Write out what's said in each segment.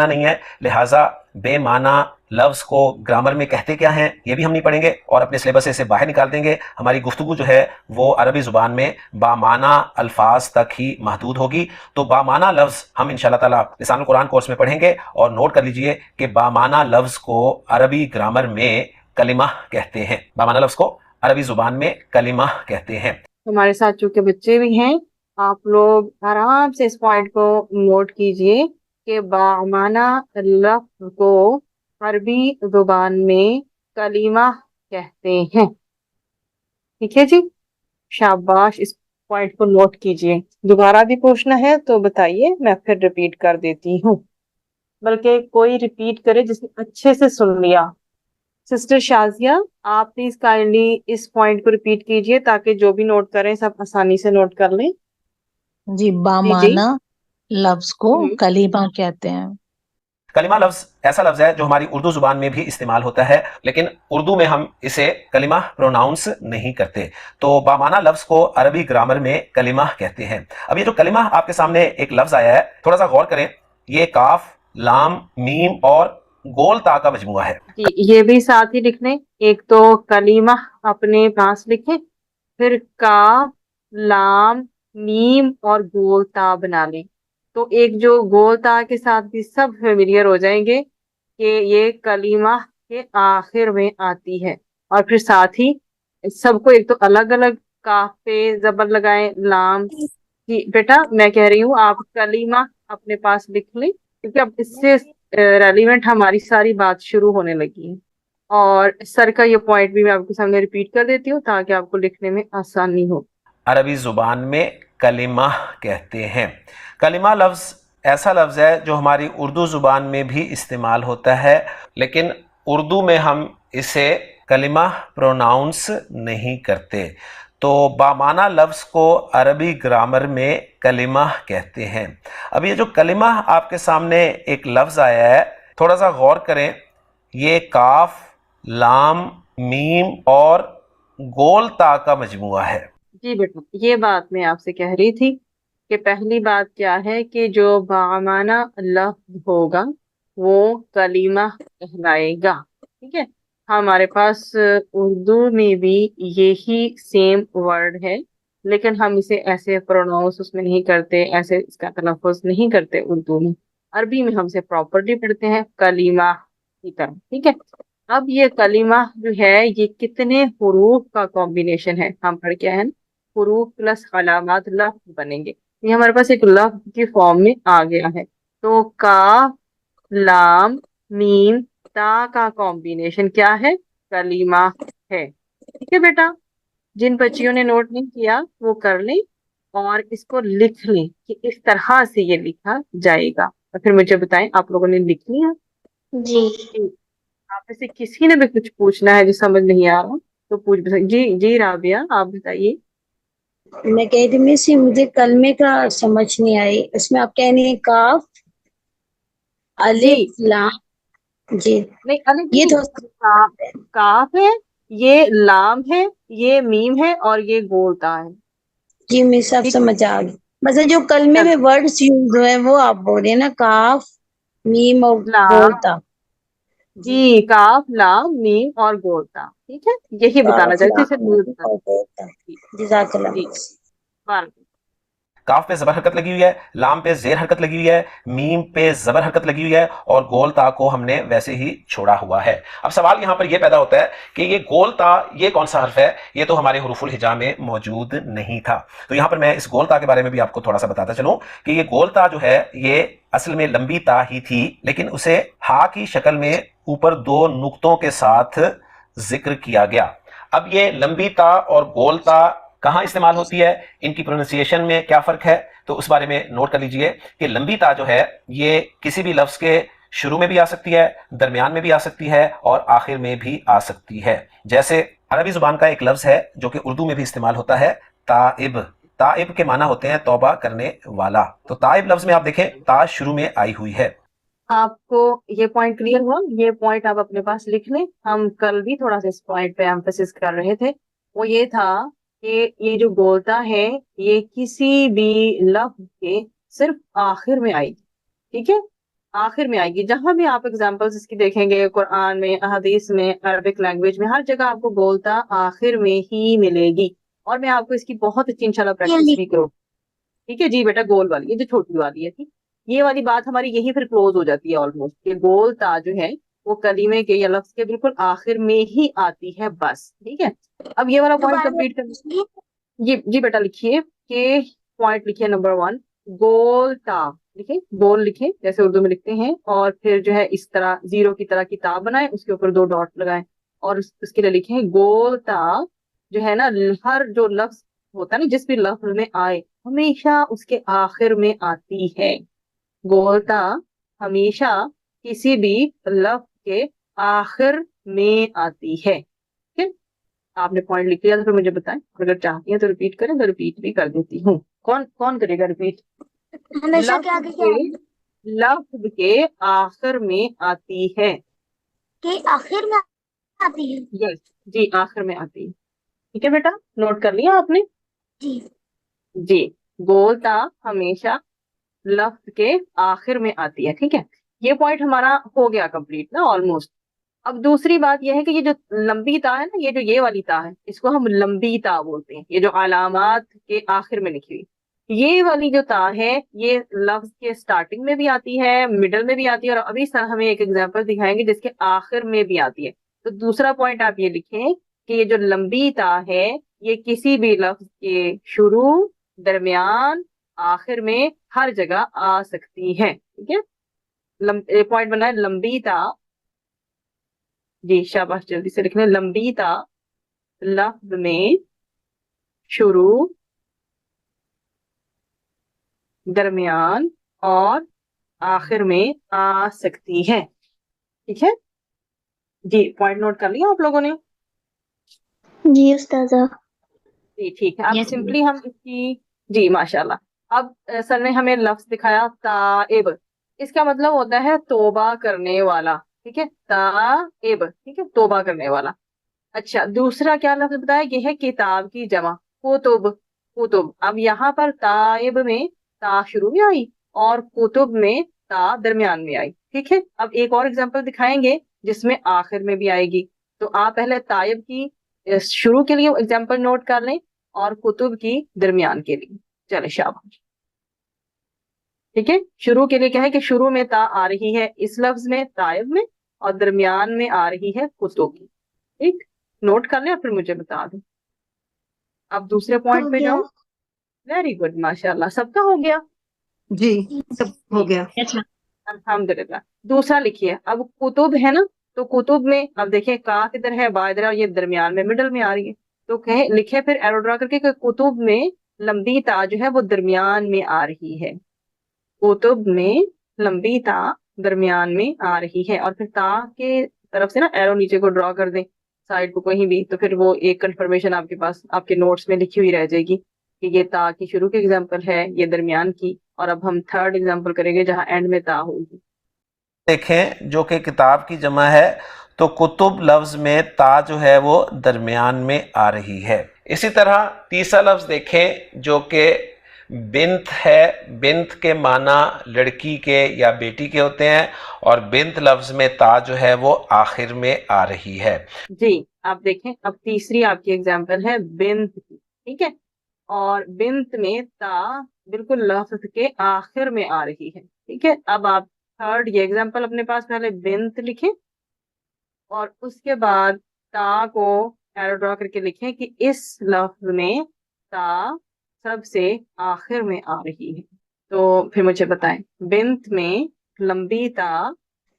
نہیں ہے، لہٰذا بے معنی لفظ کو گرامر میں کہتے کیا ہیں یہ بھی ہم نہیں پڑھیں گے اور اپنے سلیبس سے اسے باہر نکال دیں گے. ہماری گفتگو جو ہے وہ عربی زبان میں بامعنی الفاظ تک ہی محدود ہوگی. تو بامعنی لفظ ہم انشاءاللہ تعالیٰ لسان القرآن کورس میں پڑھیں گے، اور نوٹ کر لیجئے کہ بامعنی لفظ کو عربی گرامر میں کلمہ کہتے ہیں. بامعنی لفظ کو عربی زبان میں کلمہ کہتے ہیں. ہمارے ساتھ چونکہ بچے بھی ہیں، آپ لوگ آرام سے اس پوائنٹ کو نوٹ کیجئے کہ بامعنی لفظ کو عربی زبان میں کلمہ کہتے ہیں. ٹھیک ہے جی، شاباش، اس پوائنٹ کو نوٹ کیجئے. دوبارہ بھی پوچھنا ہے تو بتائیے، میں پھر ریپیٹ کر دیتی ہوں، بلکہ کوئی ریپیٹ کرے جس نے اچھے سے سن لیا. سسٹر شازیہ، آپ پلیز کائنڈلی اس پوائنٹ کو ریپیٹ کیجئے تاکہ جو بھی نوٹ کریں سب آسانی سے نوٹ کر لیں. جی، جی بامعنی لفظ کو ہم، کلمہ کہتے ہیں. کلمہ لفظ ایسا لفظ ہے جو ہماری اردو زبان میں بھی استعمال ہوتا ہے، لیکن اردو میں ہم اسے کلمہ پروناؤنس نہیں کرتے. تو بامعنی لفظ کو عربی گرامر میں کلمہ کہتے ہیں. اب یہ جو کلمہ آپ کے سامنے ایک لفظ آیا ہے، تھوڑا سا غور کریں. یہ کاف، لام، میم اور گول تا کا مجموعہ ہے. جی یہ بھی ساتھ ہی لکھ لیں. ایک تو کلمہ اپنے پاس لکھیں، پھر کاف، لام، میم اور گول تا بنا لیں. تو ایک جو گول تا کے ساتھ بھی سب فیملیئر ہو جائیں گے کہ یہ کلمہ کے آخر میں آتی ہے. اور پھر ساتھ ہی سب کو ایک تو الگ الگ کاف پہ زبر لگائیں، لام. جی بیٹا میں کہہ رہی ہوں آپ کلمہ اپنے پاس لکھ لیں، کیونکہ اب اس سے ریلیونٹ ہماری ساری بات شروع ہونے لگی ہے. اور سر کا یہ پوائنٹ بھی میں آپ کے سامنے ریپیٹ کر دیتی ہوں تاکہ آپ کو لکھنے میں آسانی ہو. عربی زبان میں کلمہ کہتے ہیں. کلمہ لفظ ایسا لفظ ہے جو ہماری اردو زبان میں بھی استعمال ہوتا ہے، لیکن اردو میں ہم اسے کلمہ پروناؤنس نہیں کرتے. تو بامعنی لفظ کو عربی گرامر میں کلمہ کہتے ہیں. اب یہ جو کلمہ آپ کے سامنے ایک لفظ آیا ہے، تھوڑا سا غور کریں. یہ کاف، لام، میم اور گول تا کا مجموعہ ہے. جی بیٹا یہ بات میں آپ سے کہہ رہی تھی کہ پہلی بات کیا ہے کہ جو بامعنی لفظ ہوگا وہ کلمہ کہلائے گا. ٹھیک ہے، ہمارے پاس اردو میں بھی یہی سیم ورڈ ہے، لیکن ہم اسے ایسے پروناؤنس اس میں نہیں کرتے، ایسے اس کا تلفظ نہیں کرتے اردو میں. عربی میں ہم اسے پراپرلی پڑھتے ہیں کلمہ کی طرح. ٹھیک ہے، اب یہ کلمہ جو ہے یہ کتنے حروف کا کمبینیشن ہے، ہم پڑھ کے ہیں حروف پلس علامات لفظ بنیں گے. یہ ہمارے پاس ایک لفظ کی فارم میں آ گیا ہے. تو کاف، لام، میم، تا کا کمبینیشن کیا ہے؟ کلمہ ہے. ٹھیک ہے بیٹا، جن بچیوں نے نوٹ نہیں کیا وہ کر لیں اور اس کو لکھ لیں کہ اس طرح سے یہ لکھا جائے گا، اور پھر مجھے بتائیں آپ لوگوں نے لکھ لیا؟ جی آپ میں سے کسی نے بھی کچھ پوچھنا ہے جو سمجھ نہیں آ رہا تو پوچھ بھی جی جی رابعہ آپ بتائیے. میں کہہ رہی مس مجھے کلمے کا سمجھ نہیں آئی، اس میں آپ کہہ رہی ہیں کاف، جی الف، لام. جی نہیں الف یہ نہیں، کاف ہے، یہ لام ہے، یہ میم ہے اور یہ گول تا ہے. جی میں سب ٹھیک سمجھ آ گئی. مطلب جو کلمے چل میں ورڈز یوز ہوئے ہیں وہ آپ بول رہے ہیں نا، کاف، میم اور لام، بولتا. جی کاف، لام، میم اور گول تا. ٹھیک ہے، یہی بتانا کاف، چاہتے لام، ہیں. میم اور بولتا. جی جزاک اللہ جی مس. بارک. کاف پہ زبر حرکت لگی ہوئی ہے، لام پہ زیر حرکت لگی ہوئی ہے، میم پہ زبر حرکت لگی ہوئی ہے اور گول تا کو ہم نے ویسے ہی چھوڑا ہوا ہے. اب سوال یہاں پر یہ پیدا ہوتا ہے کہ یہ گول تا یہ کون سا حرف ہے؟ یہ تو ہمارے حروف الہجا میں موجود نہیں تھا. تو یہاں پر میں اس گول تا کے بارے میں بھی آپ کو تھوڑا سا بتاتا چلوں کہ یہ گول تا جو ہے یہ اصل میں لمبی تا ہی تھی، لیکن اسے ہا کی شکل میں اوپر دو نقطوں کے ساتھ ذکر کیا گیا. اب یہ لمبی تا اور گول تا کہاں استعمال ہوتی ہے، ان کی پروننسیشن میں کیا فرق ہے، تو اس بارے میں نوٹ کر لیجئے کہ لمبی تا جو ہے یہ کسی بھی لفظ کے شروع میں بھی آ سکتی ہے، درمیان میں بھی آ سکتی ہے اور آخر میں بھی آ سکتی ہے. جیسے عربی زبان کا ایک لفظ ہے جو کہ اردو میں بھی استعمال ہوتا ہے، تائب. تائب کے معنی ہوتے ہیں توبہ کرنے والا. تو تائب لفظ میں آپ دیکھیں تا شروع میں آئی ہوئی ہے. آپ کو یہ پوائنٹ کلیئر ہوا؟ یہ پوائنٹ آپ اپنے پاس لکھ لیں. ہم کل بھی تھوڑا سا اس پوائنٹ پہ ایمفسس کر رہے تھے، وہ یہ تھا کہ یہ جو گولتا ہے یہ کسی بھی لفظ کے صرف آخر میں آئی. ٹھیک ہے، آخر میں آئے گی. جہاں بھی آپ اگزامپلس اس کی دیکھیں گے قرآن میں، احادیث میں، عربک لینگویج میں، ہر جگہ آپ کو گولتا آخر میں ہی ملے گی. اور میں آپ کو اس کی بہت اچھی انشاءاللہ پریکٹس بھی کروں. ٹھیک ہے جی بیٹا، گول والی، یہ جو چھوٹی والی ہے، ٹھیک، یہ والی بات ہماری یہیں پھر کلوز ہو جاتی ہے آلموسٹ، کہ گول تا جو ہے وہ کلمے کے یا لفظ کے بالکل آخر میں ہی آتی ہے بس. ٹھیک ہے، اب یہ والا پوائنٹ کمپلیٹ کر جی جی بیٹا لکھیے کہ پوائنٹ لکھیے نمبر 1، گول تا لکھیں، گول لکھیں جیسے اردو میں لکھتے ہیں، اور پھر جو ہے اس طرح زیرو کی طرح کتاب بنائیں، اس کے اوپر 2 ڈاٹ لگائیں، اور اس کے لیے لکھیں گول تا جو ہے نا، ہر جو لفظ ہوتا ہے نا، جس بھی لفظ میں آئے ہمیشہ اس کے آخر میں آتی ہے. گولتا ہمیشہ کسی بھی لفظ کے آخر میں آتی ہے. ٹھیک ہے، آپ نے پوائنٹ لکھ لیا تو پھر مجھے بتائیں، اگر چاہتی ہیں تو ریپیٹ کریں، تو ریپیٹ بھی کر دیتی ہوں. کون کرے گا ریپیٹ؟ ہمیشہ کیا لفظ کے آخر میں آتی ہے. کہ آخر میں آتی ہے. یس جی، آخر میں آتی ہے. ٹھیک ہے بیٹا، نوٹ کر لیا آپ نے؟ جی جی، گولتا ہمیشہ لفظ کے آخر میں آتی ہے. ٹھیک ہے، یہ پوائنٹ ہمارا ہو گیا کمپلیٹ نا آلموسٹ. اب دوسری بات یہ ہے کہ یہ جو لمبی تا ہے نا، یہ والی تا ہے، اس کو ہم لمبی تا بولتے ہیں. یہ جو علامات کے آخر میں لکھی ہوئی یہ والی جو تا ہے، یہ لفظ کے سٹارٹنگ میں بھی آتی ہے، مڈل میں بھی آتی ہے، اور ابھی سر ہمیں ایک ایگزامپل دکھائیں گے جس کے آخر میں بھی آتی ہے. تو دوسرا پوائنٹ آپ یہ لکھیں کہ یہ جو لمبی تا ہے یہ کسی بھی لفظ کے شروع، درمیان، آخر میں ہر جگہ آ سکتی ہے. ٹھیک ہے، پوائنٹ بنا ہے لمبی تا. جی شاباش، جلدی سے لکھ لیں. لمبی تا لفظ میں شروع، درمیان اور آخر میں آ سکتی ہے. ٹھیک ہے جی، پوائنٹ نوٹ کر لیا آپ لوگوں نے؟ جی استاذہ. جی ٹھیک ہے. اب سمپلی ہم اس کی، جی ماشاءاللہ، اب سر نے ہمیں لفظ دکھایا تائب. اس کا مطلب ہوتا ہے توبہ کرنے والا. ٹھیک ہے، تائب، ٹھیک ہے، توبہ کرنے والا. اچھا، دوسرا کیا لفظ بتایا؟ یہ ہے کتاب کی جمع، کتب. کتب، اب یہاں پر تائب میں تا شروع میں آئی اور کتب میں تا درمیان میں آئی. ٹھیک ہے، اب ایک اور ایگزامپل دکھائیں گے جس میں آخر میں بھی آئے گی. تو آپ پہلے تائب کی شروع کے لیے ایگزامپل نوٹ کر لیں اور کتب کی درمیان کے لیے. چلے شاباش. ٹھیک ہے، شروع کے لیے کیا ہے کہ شروع میں تا آ رہی ہے اس لفظ میں تائب میں، اور درمیان میں آ رہی ہے کتب کی. ٹھیک، نوٹ کر لیں اور پھر مجھے بتا دیں. اب دوسرے پوائنٹ پہ جاؤ. ویری گڈ، ماشاء اللہ، سب کا ہو گیا. جی سب ہو گیا. الحمدللہ. دوسرا لکھیے، اب کتب ہے نا، تو کتب میں اب دیکھیں کا کدھر ہے، با ادھر ہے، اور یہ درمیان میں مڈل میں آ رہی ہے. تو لکھے پھر ایرو ڈرا کر کے کہ کتب میں لمبی تا جو ہے وہ درمیان میں آ رہی ہے. کتب میں لمبی تا درمیان میں آ رہی ہے، اور پھر تا کے طرف سے نا ایرو نیچے کو ڈرا کر دیں سائڈ کو کہیں بھی، تو پھر وہ ایک کنفرمیشن آپ کے پاس آپ کے نوٹس میں لکھی ہوئی رہ جائے گی کہ یہ تا کی شروع کی ایگزامپل ہے، یہ درمیان کی، اور اب ہم تھرڈ ایگزامپل کریں گے جہاں اینڈ میں تا ہوگی. دیکھیں جو کہ کتاب کی جمع ہے، تو کتب لفظ میں تا جو ہے وہ درمیان میں آ رہی ہے. اسی طرح تیسرا لفظ دیکھیں جو کہ بنت ہے. بنت کے معنی لڑکی کے یا بیٹی کے ہوتے ہیں، اور بنت لفظ میں تا جو ہے وہ آخر میں آ رہی ہے. جی آپ دیکھیں، اب تیسری آپ کی ایگزامپل ہے بنت کی. ٹھیک ہے، اور بنت میں تا بالکل لفظ کے آخر میں آ رہی ہے. ٹھیک ہے، اب آپ تھرڈ یہ ایگزامپل اپنے پاس پہلے بنت لکھیں، اور اس کے بعد تا کو ایرو ڈرا کر کے لکھیں کہ اس لفظ میں تا سب سے آخر میں آ رہی ہے. تو پھر مجھے بتائیں، بنت میں لمبی تا.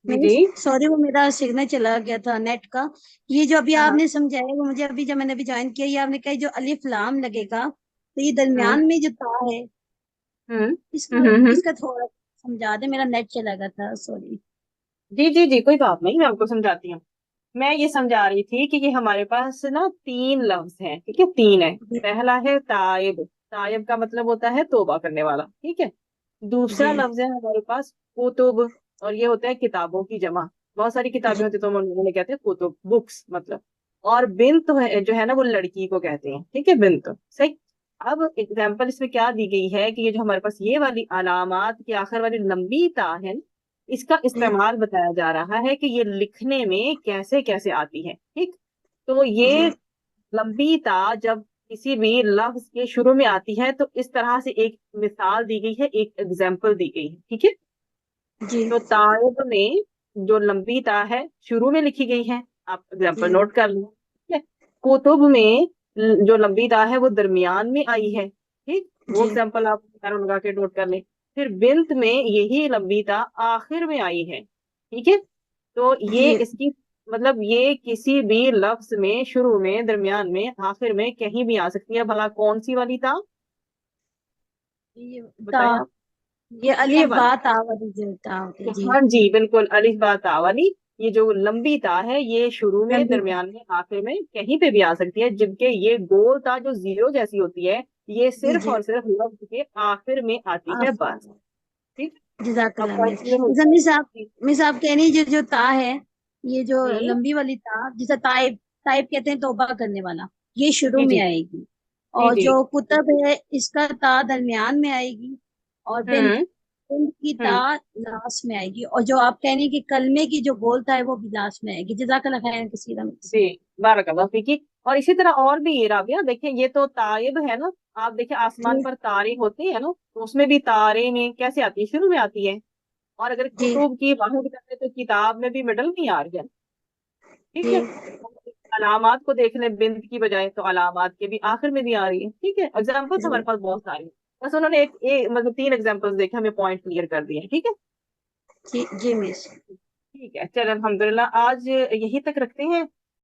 جی سوری، وہ میرا سگنل چلا گیا تھا نیٹ کا. یہ جو ابھی ہاں آپ نے سمجھایا وہ مجھے ابھی جب میں نے ابھی جوائن کیا، یہ آپ نے کہا جو الف لام لگے گا، تو یہ درمیان میں جو تا ہے اس کا تھوڑا سمجھا دیں، میرا نیٹ چلا گیا تھا، سوری. جی جی جی، کوئی بات نہیں، میں آپ کو سمجھاتی ہوں. میں یہ سمجھا رہی تھی کہ یہ ہمارے پاس نا 3 لفظ ہیں. ٹھیک ہے، 3 ہے. پہلا ہے تائب. تائب کا مطلب ہوتا ہے توبہ کرنے والا. ٹھیک ہے، دوسرا لفظ ہے ہمارے پاس کتب، اور یہ ہوتا ہے کتابوں کی جمع. بہت ساری کتابیں ہوتی تو ہم انہوں نے کہتے ہیں کتب، بکس مطلب. اور بنت جو ہے نا وہ لڑکی کو کہتے ہیں. ٹھیک ہے، بنت. صحیح. اب ایگزامپل اس میں کیا دی گئی ہے کہ یہ جو ہمارے پاس یہ والی علامات کی آخر والی لمبی تا ہے نا، اس کا استعمال بتایا جا رہا ہے کہ یہ لکھنے میں کیسے کیسے آتی ہے. ٹھیک, تو یہ لمبی تا جب کسی بھی لفظ کے شروع میں آتی ہے تو اس طرح سے ایک مثال دی گئی ہے, ایک ایگزامپل دی گئی ہے. ٹھیک ہے, جی تو تائب میں جو لمبی تا ہے شروع میں لکھی گئی ہے, آپ ایگزامپل نوٹ کر لیں. ٹھیک ہے, کتب میں جو لمبی تا ہے وہ درمیان میں آئی ہے. ٹھیک, وہ ایگزامپل آپ لگا کے نوٹ کر لیں. پھر بنت میں یہی لمبی تا آخر میں آئی ہے. ٹھیک ہے, تو یہ اس کی مطلب یہ کسی بھی لفظ میں شروع میں, درمیان میں, آخر میں کہیں بھی آ سکتی ہے. بھلا کون سی والی تا بتائیں آپ؟ یہ الف با تا والی جو تا ہوتی ہے. جی ہاں جی بالکل, الف با تا والی. یہ جو لمبی تا ہے یہ شروع میں, لمبی درمیان میں, آخر میں کہیں پہ بھی آ سکتی ہے, جبکہ یہ گول تا جو زیرو جیسی ہوتی ہے یہ صرف اور صرف لفظ کے آخر میں آتی ہے بس. ٹھیک, جزاک اب اللہ کلیئر ہو جیسا گیا. مس آپ کہنی جو تا ہے, یہ جو ہوں، لمبی والی تا جسے تائب تائب کہتے ہیں توبہ کرنے والا, یہ شروع جی میں جی آئے گی. جی اور جی. جو کتب ہے اس کا تا درمیان میں آئے گی, اور بنت ہوں بنت کی تا ہوں لاسٹ میں آئے گی. اور جو آپ کہنی کہ کلمے کی جو گول تا ہے وہ بھی لاسٹ میں آئے گی. جزاک اللہ خیر کثیرا. جی, بارک اللہ فیکی. اور اسی طرح اور بھی یہ رابعہ دیکھیں, یہ تو تائب ہے نا, آپ دیکھیں آسمان پر تارے ہوتے ہیں نا, تو اس میں بھی تارے میں کیسے آتی ہے, شروع میں آتی ہے. اور اگر جی کتب کی بات کریں تو کتاب میں بھی مڈل میں آ رہی ہے. ٹھیک جی ہے, علامات کو دیکھ لیں بنت کی بجائے تو علامات کے بھی آخر میں بھی آ رہی ہے. ٹھیک ہے, ایگزامپل ہمارے پاس بہت سارے ہیں, بس انہوں نے ایک مطلب 3 ایگزامپل دیکھے, ہمیں پوائنٹ کلیئر کر دیے. ٹھیک ہے, جی جی مس. ٹھیک ہے, چل الحمدللہ آج یہی تک رکھتے ہیں.